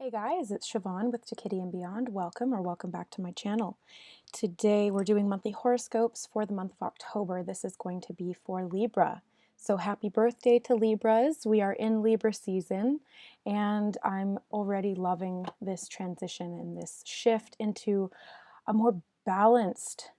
Hey guys, it's Siobhan with ToKittyandBeyond. Welcome back to my channel. Today we're doing monthly horoscopes for the month of October. This is going to be for Libra. So happy birthday to Libras. We are in Libra season and I'm already loving this transition and this shift into a more balanced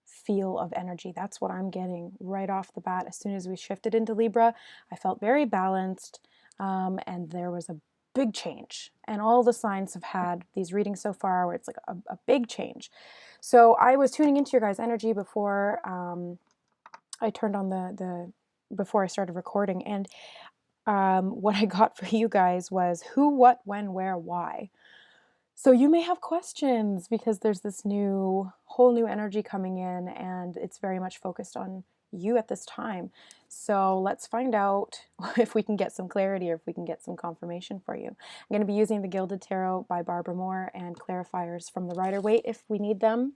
feel of energy. That's what I'm getting right off the bat. As soon as we shifted into Libra, I felt very balanced and there was a big change. And all the signs have had these readings so far where it's like a big change. So I was tuning into your guys' energy before I turned on before I started recording. And what I got for you guys was who, what, when, where, why. So you may have questions because there's this whole new energy coming in and it's very much focused on you at this time. So let's find out if we can get some clarity or if we can get some confirmation for you. I'm going to be using the Gilded Tarot by Barbara Moore and clarifiers from the Rider-Waite if we need them.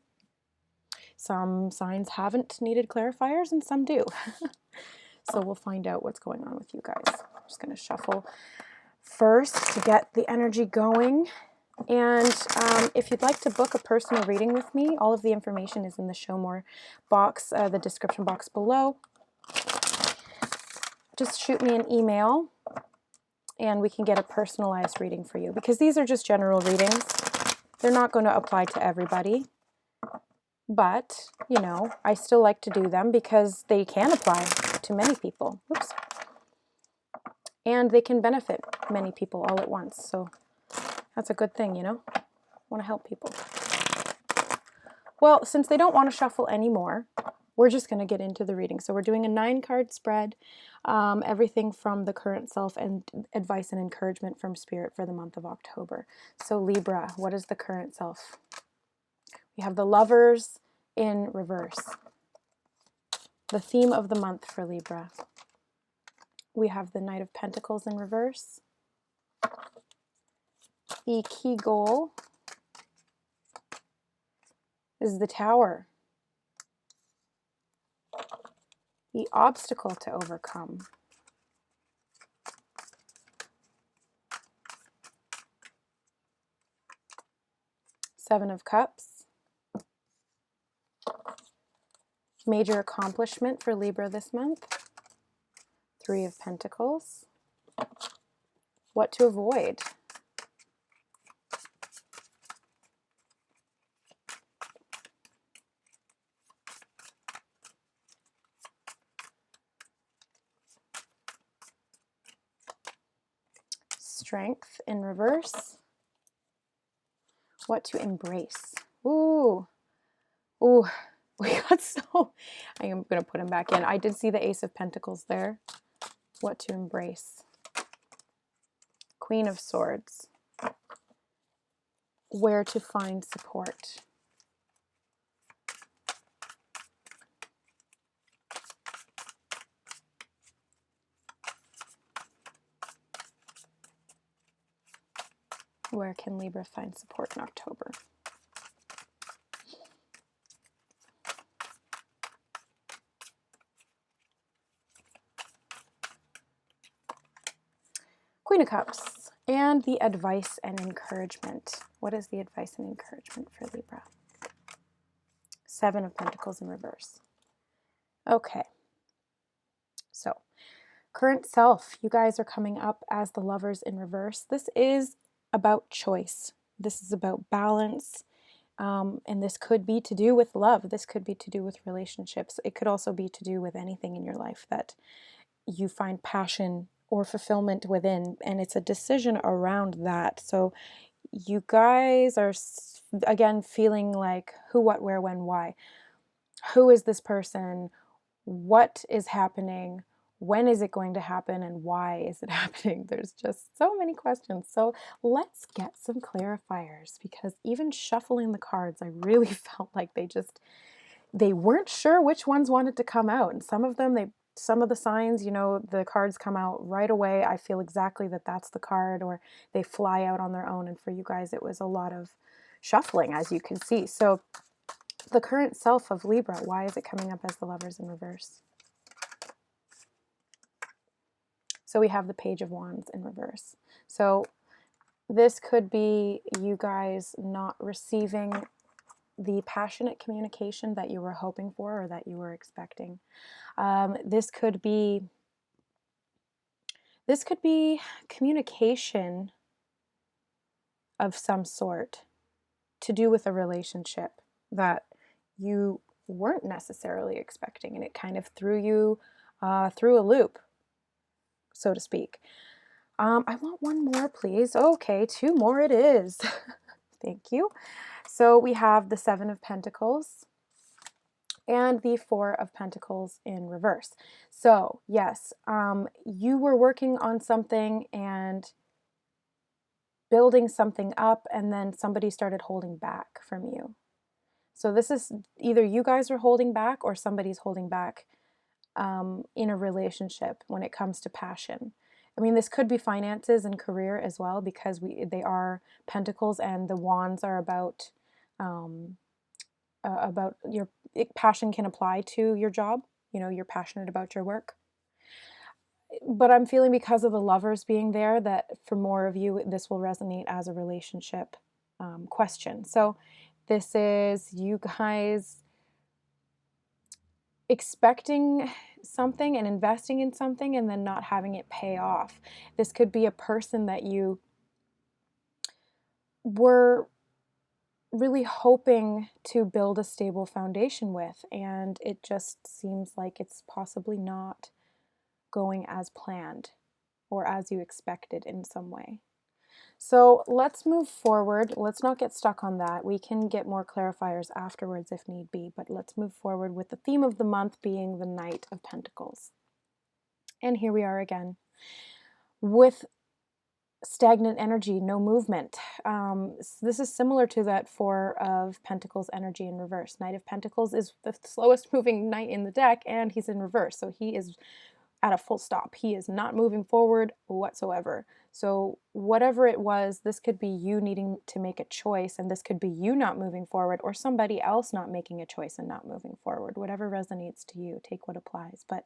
Some signs haven't needed clarifiers and some do. So we'll find out what's going on with you guys. I'm just going to shuffle first to get the energy going. And if you'd like to book a personal reading with me, all of the information is in the Show More box, the description box below. Just shoot me an email and we can get a personalized reading for you because these are just general readings. They're not going to apply to everybody, but, you know, I still like to do them because they can apply to many people. Oops. And they can benefit many people all at once. So that's a good thing, you know? I want to help people. Well, since they don't want to shuffle anymore, we're just going to get into the reading. So we're doing a 9-card spread, everything from the current self and advice and encouragement from Spirit for the month of October. So Libra, what is the current self? We have the Lovers in reverse. The theme of the month for Libra. We have the Knight of Pentacles in reverse. The key goal is the Tower. The obstacle to overcome. Seven of Cups. Major accomplishment for Libra this month. Three of Pentacles. What to avoid. Strength in reverse. What to embrace. Ooh. Ooh. We got so... I am going to put him back in. I did see the Ace of Pentacles there. What to embrace. Queen of Swords. Where to find support. Where can Libra find support in October? Queen of Cups and the advice and encouragement. What is the advice and encouragement for Libra? Seven of Pentacles in reverse. Okay. So, current self. You guys are coming up as the Lovers in reverse. This is about choice. This is about balance. And this could be to do with love. This could be to do with relationships. It could also be to do with anything in your life that you find passion or fulfillment within. And it's a decision around that. So you guys are, again, feeling like who, what, where, when, why. Who is this person? What is happening? When is it going to happen and why is it happening? There's just so many questions. So let's get some clarifiers because even shuffling the cards, I really felt like they weren't sure which ones wanted to come out. And some of the signs, you know, the cards come out right away. I feel exactly that that's the card, or they fly out on their own. And for you guys, it was a lot of shuffling, as you can see. So the current self of Libra, why is it coming up as the Lovers in reverse? So we have the Page of Wands in reverse. So This could be you guys not receiving the passionate communication that you were hoping for or that you were expecting. This could be communication of some sort to do with a relationship that you weren't necessarily expecting, and it kind of threw you through a loop, so to speak. I want one more, please. Okay, 2 more it is. Thank you. So we have the 7 of Pentacles and the 4 of Pentacles in reverse. So yes, you were working on something and building something up, and then somebody started holding back from you. So this is either you guys are holding back or somebody's holding back in a relationship when it comes to passion. I mean, this could be finances and career as well, because they are pentacles, and the wands are about your passion can apply to your job. You know, you're passionate about your work. But I'm feeling, because of the lovers being there, that for more of you, this will resonate as a relationship question. So this is you guys expecting something and investing in something and then not having it pay off. This could be a person that you were really hoping to build a stable foundation with, and it just seems like it's possibly not going as planned or as you expected in some way. So let's move forward. Let's not get stuck on that. We can get more clarifiers afterwards if need be, but let's move forward with the theme of the month being the Knight of Pentacles. And here we are again with stagnant energy, no movement. This is similar to that 4 of Pentacles energy in reverse. Knight of Pentacles is the slowest moving knight in the deck, and he's in reverse, so he is at a full stop. He is not moving forward whatsoever. So whatever it was, this could be you needing to make a choice, and this could be you not moving forward, or somebody else not making a choice and not moving forward. Whatever resonates to you, take what applies. But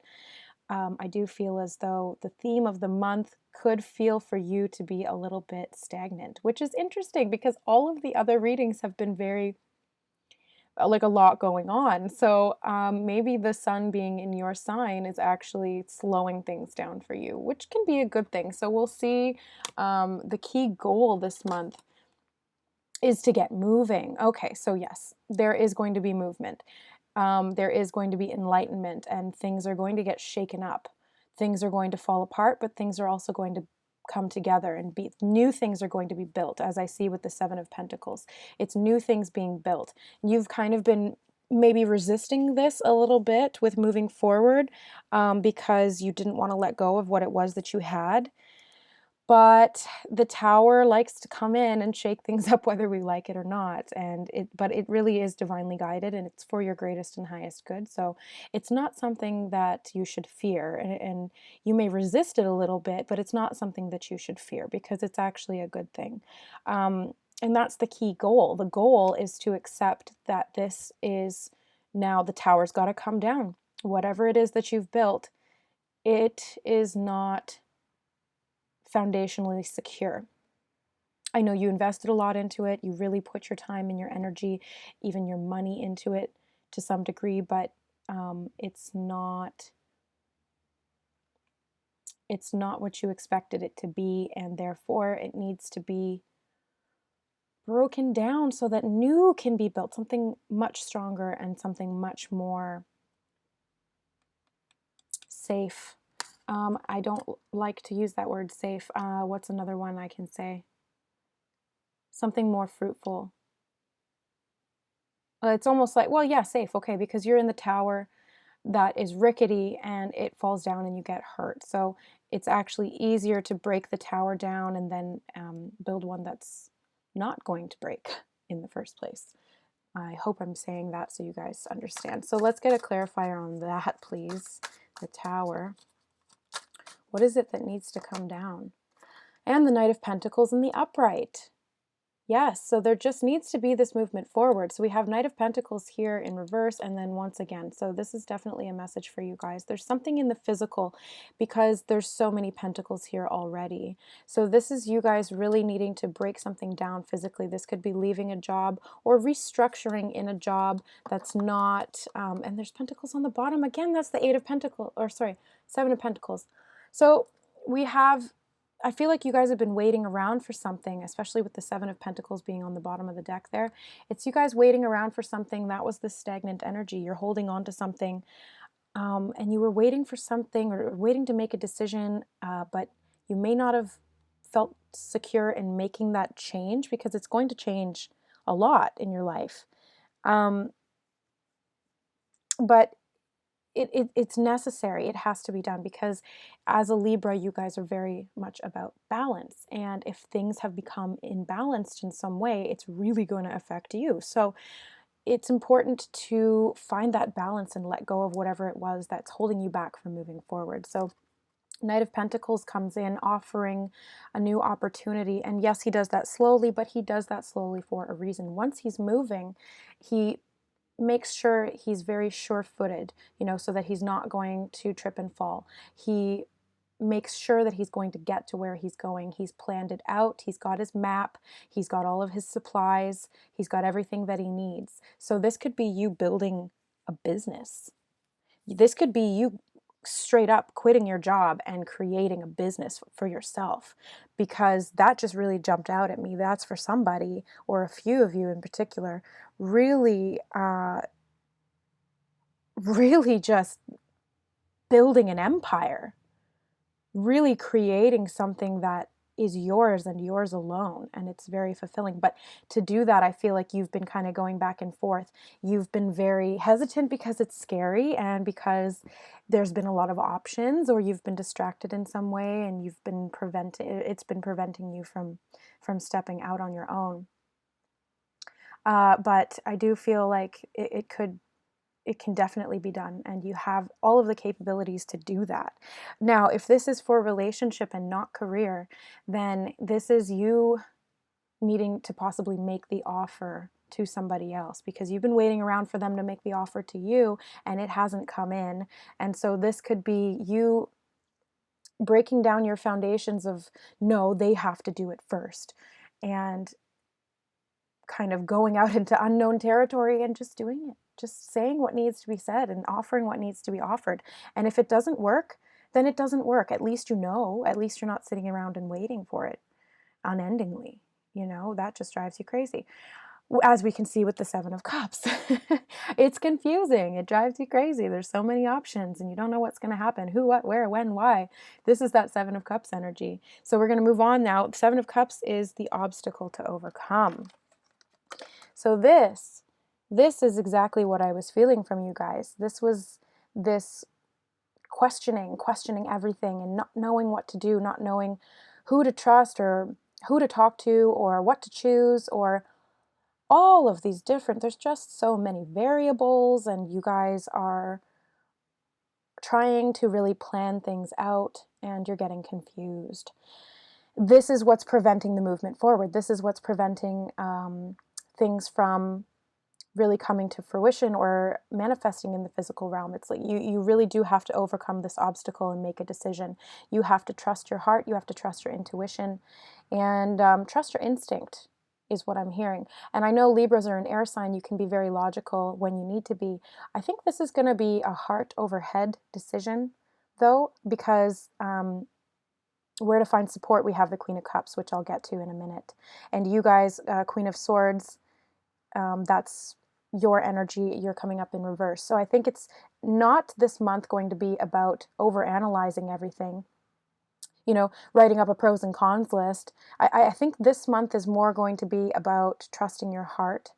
I do feel as though the theme of the month could feel for you to be a little bit stagnant, which is interesting because all of the other readings have been very, like, a lot going on. So maybe the sun being in your sign is actually slowing things down for you, which can be a good thing. So we'll see. The key goal this month is to get moving. Okay, so yes, there is going to be movement. There is going to be enlightenment, and things are going to get shaken up. Things are going to fall apart, but things are also going to come together, and new things are going to be built, as I see with the 7 of Pentacles. It's new things being built. You've kind of been maybe resisting this a little bit with moving forward because you didn't want to let go of what it was that you had. But the Tower likes to come in and shake things up whether we like it or not. But it really is divinely guided, and it's for your greatest and highest good. So it's not something that you should fear. And you may resist it a little bit, but it's not something that you should fear, because it's actually a good thing. And that's the key goal. The goal is to accept that this is now, the Tower's got to come down. Whatever it is that you've built, it is not foundationally secure. I know you invested a lot into it. You really put your time and your energy, even your money into it to some degree, but it's not what you expected it to be, and therefore it needs to be broken down so that new can be built, something much stronger and something much more safe. I don't like to use that word safe. What's another one I can say? Something more fruitful. It's almost like, well, yeah, safe, okay, because you're in the Tower that is rickety and it falls down and you get hurt. So it's actually easier to break the Tower down and then build one that's not going to break in the first place. I hope I'm saying that so you guys understand. So let's get a clarifier on that, please. The Tower. What is it that needs to come down? And the Knight of Pentacles in the upright. Yes, so there just needs to be this movement forward. So we have Knight of Pentacles here in reverse and then once again. So this is definitely a message for you guys. There's something in the physical because there's so many pentacles here already. So this is you guys really needing to break something down physically. This could be leaving a job or restructuring in a job that's not, and there's pentacles on the bottom. Again, that's the Eight of Pentacles, or sorry, Seven of Pentacles. So we have, I feel like you guys have been waiting around for something, especially with the Seven of Pentacles being on the bottom of the deck there. It's you guys waiting around for something. That was the stagnant energy. You're holding on to something, and you were waiting for something or waiting to make a decision, but you may not have felt secure in making that change because it's going to change a lot in your life. But it's necessary. It has to be done because as a Libra, you guys are very much about balance. And if things have become imbalanced in some way, it's really going to affect you. So it's important to find that balance and let go of whatever it was that's holding you back from moving forward. So Knight of Pentacles comes in offering a new opportunity. And yes, he does that slowly, but he does that slowly for a reason. Once he's moving, he makes sure he's very sure-footed, you know, so that he's not going to trip and fall. He makes sure that he's going to get to where he's going. He's planned it out. He's got his map. He's got all of his supplies. He's got everything that he needs. So this could be you building a business. This could be you straight up quitting your job and creating a business for yourself, because that just really jumped out at me. That's for somebody, or a few of you in particular, really, really just building an empire, really creating something that is yours and yours alone, and it's very fulfilling. But to do that, I feel like you've been kind of going back and forth. You've been very hesitant because it's scary and because there's been a lot of options, or you've been distracted in some way and you've been it's been preventing you from stepping out on your own. But I do feel like it can definitely be done, and you have all of the capabilities to do that. Now, if this is for relationship and not career, then this is you needing to possibly make the offer to somebody else, because you've been waiting around for them to make the offer to you and it hasn't come in. And so this could be you breaking down your foundations of, no, they have to do it first, and kind of going out into unknown territory and just doing it, just saying what needs to be said and offering what needs to be offered. And if it doesn't work, then it doesn't work. At least you know, at least you're not sitting around and waiting for it unendingly. You know, that just drives you crazy. As we can see with the Seven of Cups, it's confusing. It drives you crazy. There's so many options and you don't know what's going to happen. Who, what, where, when, why. This is that Seven of Cups energy. So we're going to move on now. Seven of Cups is the obstacle to overcome. So this is exactly what I was feeling from you guys. This was this questioning everything and not knowing what to do, not knowing who to trust or who to talk to or what to choose, or all of these different, there's just so many variables, and you guys are trying to really plan things out and you're getting confused. This is what's preventing the movement forward. This is what's preventing things from really coming to fruition or manifesting in the physical realm. It's like you really do have to overcome this obstacle and make a decision. You have to trust your heart, you have to trust your intuition, and trust your instinct is what I'm hearing. And I know Libras are an air sign. You can be very logical when you need to be. I think this is going to be a heart over head decision, though, because where to find support, we have the Queen of Cups, which I'll get to in a minute. And you guys, Queen of Swords, that's your energy. You're coming up in reverse. So I think it's not this month going to be about overanalyzing everything, you know, writing up a pros and cons list. I think this month is more going to be about trusting your heart.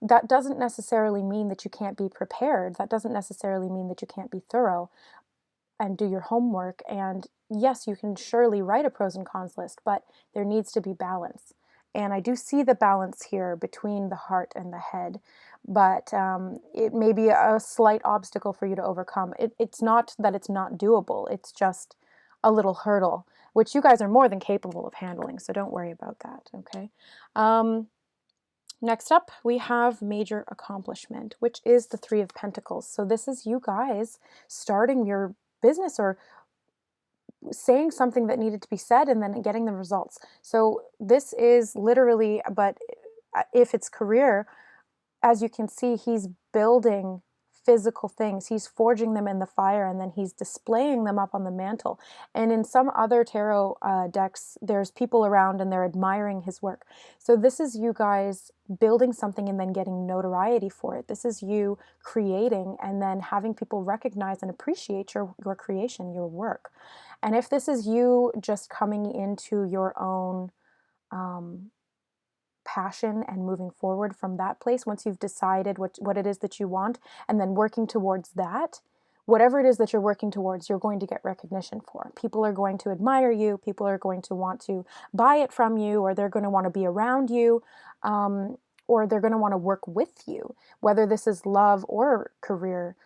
That doesn't necessarily mean that you can't be prepared. That doesn't necessarily mean that you can't be thorough and do your homework. And yes, you can surely write a pros and cons list, but there needs to be balance. And I do see the balance here between the heart and the head, but it may be a slight obstacle for you to overcome. It's not that it's not doable. It's just a little hurdle, which you guys are more than capable of handling, so don't worry about that, okay? Next up, we have major accomplishment, which is the Three of Pentacles. So this is you guys starting your business or saying something that needed to be said and then getting the results. So this is literally, but if it's career, as you can see, he's building physical things. He's forging them in the fire, and then he's displaying them up on the mantle. And in some other tarot decks, there's people around and they're admiring his work. So this is you guys building something and then getting notoriety for it. This is you creating and then having people recognize and appreciate your creation, your work. And if this is you just coming into your own passion and moving forward from that place, once you've decided what it is that you want and then working towards that, whatever it is that you're working towards, you're going to get recognition for. People are going to admire you, people are going to want to buy it from you, or they're going to want to be around you, or they're going to want to work with you, whether this is love or career,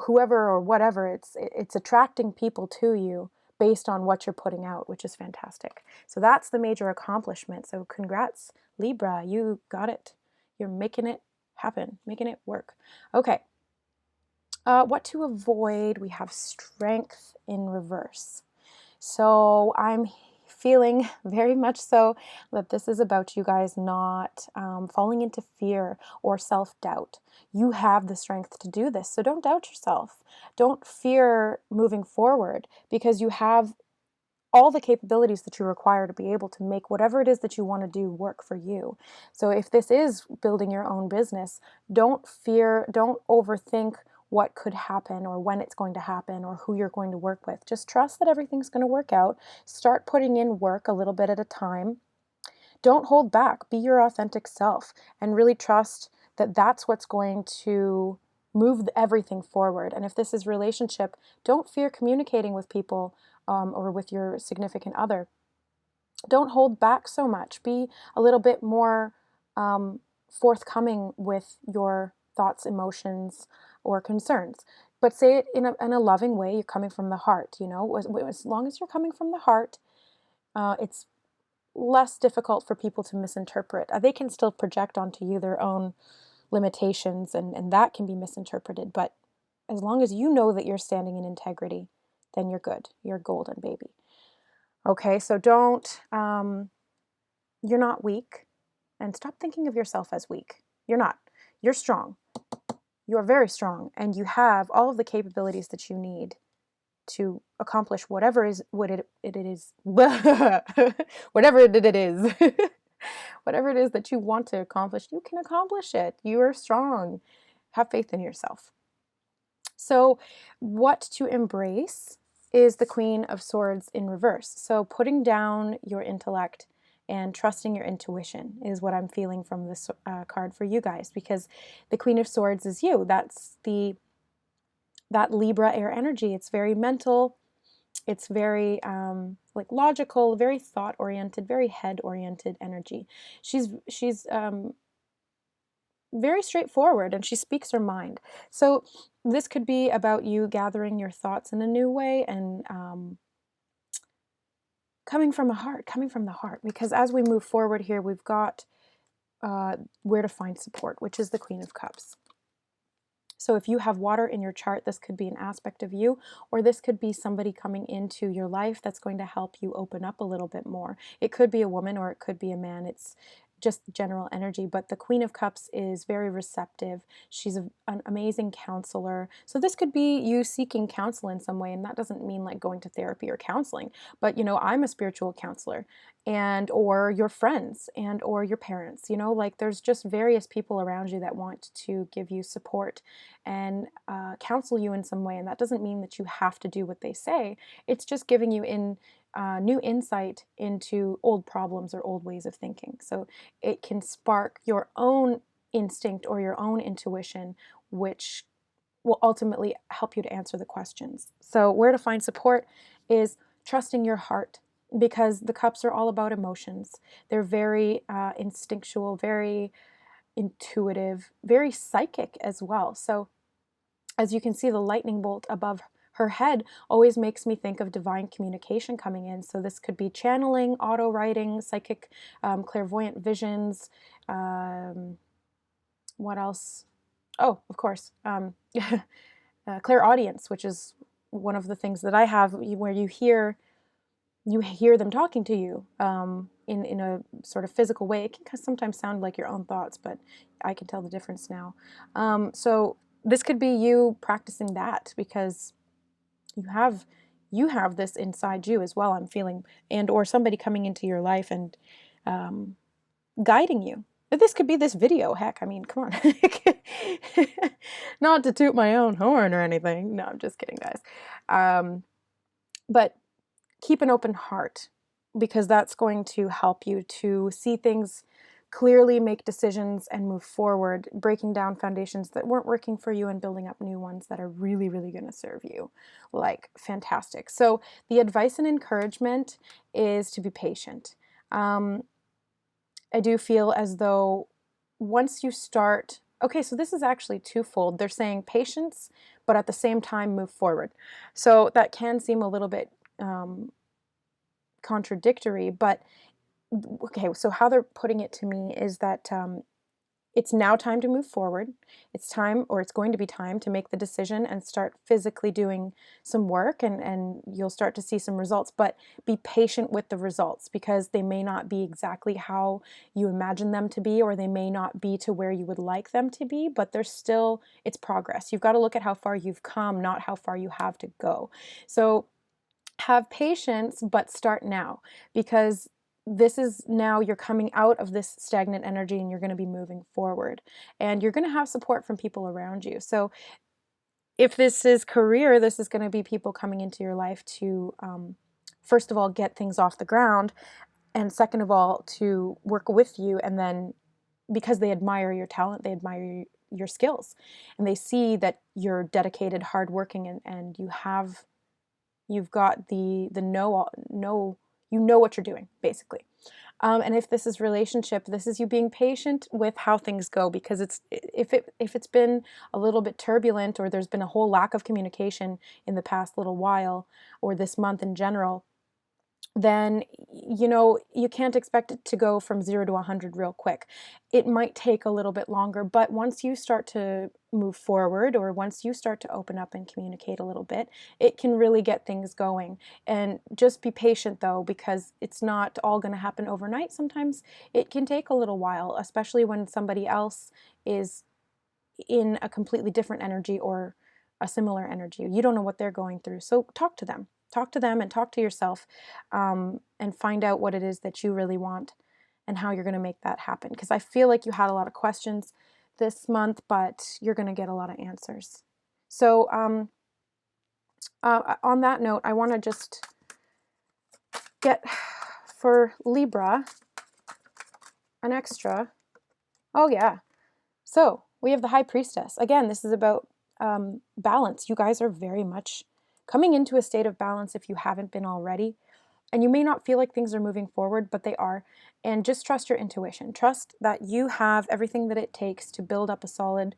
whoever or whatever, it's attracting people to you based on what you're putting out, which is fantastic. So that's the major accomplishment. So congrats, Libra, you got it. You're making it happen, making it work. Okay. What to avoid? We have strength in reverse. So I'm feeling very much so that this is about you guys not falling into fear or self-doubt. You have the strength to do this, so don't doubt yourself. Don't fear moving forward, because you have all the capabilities that you require to be able to make whatever it is that you want to do work for you. So if this is building your own business, don't fear, don't overthink what could happen or when it's going to happen or who you're going to work with. Just trust that everything's going to work out. Start putting in work a little bit at a time. Don't hold back. Be your authentic self and really trust that that's what's going to move everything forward. And if this is relationship, don't fear communicating with people or with your significant other. Don't hold back so much. Be a little bit more forthcoming with your thoughts, emotions, or concerns. But say it in a loving way. You're coming from the heart, you know. As long as you're coming from the heart, it's less difficult for people to misinterpret. They can still project onto you their own limitations, and that can be misinterpreted. But as long as you know that you're standing in integrity, then you're good. You're golden, baby. Okay, so don't, you're not weak, and stop thinking of yourself as weak. You're not. You're strong. You're very strong, and you have all of the capabilities that you need to accomplish whatever it is, whatever it is, whatever it is that you want to accomplish, you can accomplish it. You are strong. Have faith in yourself. So what to embrace is the Queen of Swords in reverse. So putting down your intellect and trusting your intuition is what I'm feeling from this card for you guys, because the Queen of Swords is you. That's that Libra air energy. It's very mental. It's very like logical, very thought-oriented, very head-oriented energy. She's very straightforward, and she speaks her mind. So this could be about you gathering your thoughts in a new way and coming from the heart, because as we move forward here, we've got where to find support, which is the Queen of Cups. So if you have water in your chart, this could be an aspect of you, or this could be somebody coming into your life that's going to help you open up a little bit more. It could be a woman or it could be a man. It's just general energy, but the Queen of Cups is very receptive. She's an amazing counselor. So this could be you seeking counsel in some way, and that doesn't mean like going to therapy or counseling, but you know, I'm a spiritual counselor, and or your friends and or your parents, you know, like there's just various people around you that want to give you support and counsel you in some way, and that doesn't mean that you have to do what they say. It's just giving you new insight into old problems or old ways of thinking. So it can spark your own instinct or your own intuition, which will ultimately help you to answer the questions. So where to find support is trusting your heart, because the cups are all about emotions. They're very instinctual, very intuitive, very psychic as well. So as you can see, the lightning bolt above her head always makes me think of divine communication coming in. So this could be channeling, auto writing, psychic, clairvoyant visions. What else? Oh, of course, clairaudience, which is one of the things that I have, where you hear them talking to you in a sort of physical way. It can sometimes sound like your own thoughts, but I can tell the difference now. So this could be you practicing that, because you have this inside you as well, I'm feeling, and or somebody coming into your life and guiding you. But this could be this video, heck, I mean, come on. Not to toot my own horn or anything. No, I'm just kidding, guys. But keep an open heart, because that's going to help you to see things clearly, make decisions, and move forward, breaking down foundations that weren't working for you and building up new ones that are really, really going to serve you. Like, fantastic. So the advice and encouragement is to be patient. I do feel as though once you start, okay, so this is actually twofold. They're saying patience, but at the same time move forward. So that can seem a little bit contradictory, but okay, so how they're putting it to me is that it's now time to move forward. It's time, or it's going to be time, to make the decision and start physically doing some work, and you'll start to see some results, but be patient with the results, because they may not be exactly how you imagine them to be, or they may not be to where you would like them to be, but they're still, it's progress. You've got to look at how far you've come, not how far you have to go. So have patience, but start now, because this is now, you're coming out of this stagnant energy and you're going to be moving forward, and you're going to have support from people around you. So if this is career, this is going to be people coming into your life to, first of all, get things off the ground, and second of all, to work with you, and then because they admire your talent, they admire your skills, and they see that you're dedicated, hardworking, and you've got the you know what you're doing, basically. And if this is relationship, this is you being patient with how things go, because if it's been a little bit turbulent, or there's been a whole lack of communication in the past little while, or this month in general, then you can't expect it to go from 0 to 100 real quick. It might take a little bit longer, but once you start to move forward, or once you start to open up and communicate a little bit, it can really get things going. And just be patient though, because it's not all going to happen overnight. Sometimes it can take a little while, especially when somebody else is in a completely different energy or a similar energy. You don't know what they're going through. So talk to them. Talk to them and talk to yourself, and find out what it is that you really want and how you're going to make that happen. Because I feel like you had a lot of questions this month, but you're going to get a lot of answers. So on that note, I want to just get, for Libra, an extra. Oh yeah. So we have the High Priestess. Again, this is about balance. You guys are very much coming into a state of balance if you haven't been already. And you may not feel like things are moving forward, but they are. And just trust your intuition. Trust that you have everything that it takes to build up a solid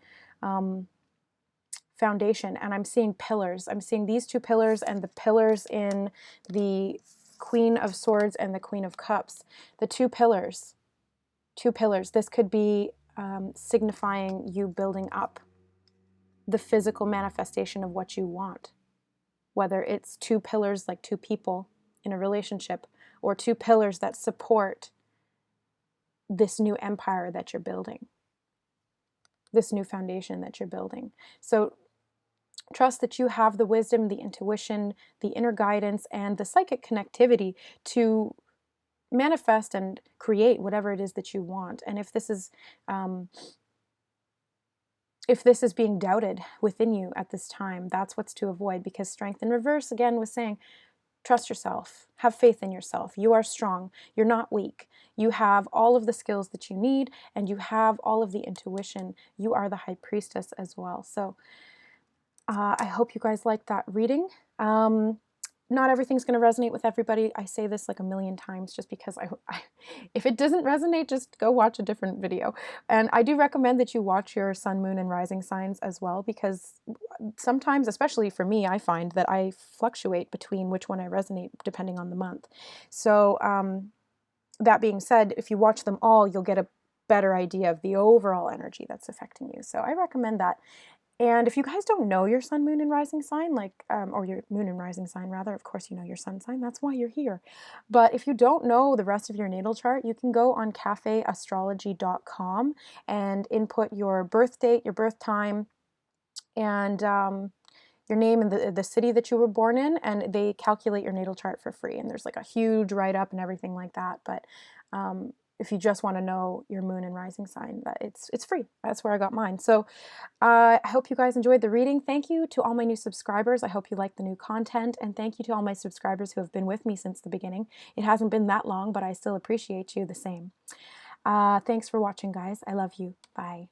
foundation. And I'm seeing pillars. I'm seeing these two pillars, and the pillars in the Queen of Swords and the Queen of Cups. The two pillars. This could be signifying you building up the physical manifestation of what you want. Whether it's two pillars, like two people in a relationship, or two pillars that support this new empire that you're building, this new foundation that you're building. So trust that you have the wisdom, the intuition, the inner guidance, and the psychic connectivity to manifest and create whatever it is that you want. And if this is being doubted within you at this time, that's what's to avoid, because Strength in Reverse, again, was saying, trust yourself. Have faith in yourself. You are strong. You're not weak. You have all of the skills that you need, and you have all of the intuition. You are the High Priestess as well. So I hope you guys liked that reading. not everything's going to resonate with everybody. I say this like a million times just because if it doesn't resonate, just go watch a different video. And I do recommend that you watch your sun, moon, and rising signs as well, because sometimes, especially for me, I find that I fluctuate between which one I resonate depending on the month. So that being said, if you watch them all, you'll get a better idea of the overall energy that's affecting you. So I recommend that. And if you guys don't know your sun, moon, and rising sign, like, or your moon and rising sign rather, of course you know your sun sign, that's why you're here. But if you don't know the rest of your natal chart, you can go on cafeastrology.com and input your birth date, your birth time, and your name and the city that you were born in, and they calculate your natal chart for free. And there's like a huge write-up and everything like that. But if you just want to know your moon and rising sign, it's free. That's where I got mine. So I hope you guys enjoyed the reading. Thank you to all my new subscribers. I hope you like the new content. And thank you to all my subscribers who have been with me since the beginning. It hasn't been that long, but I still appreciate you the same. Thanks for watching, guys. I love you. Bye.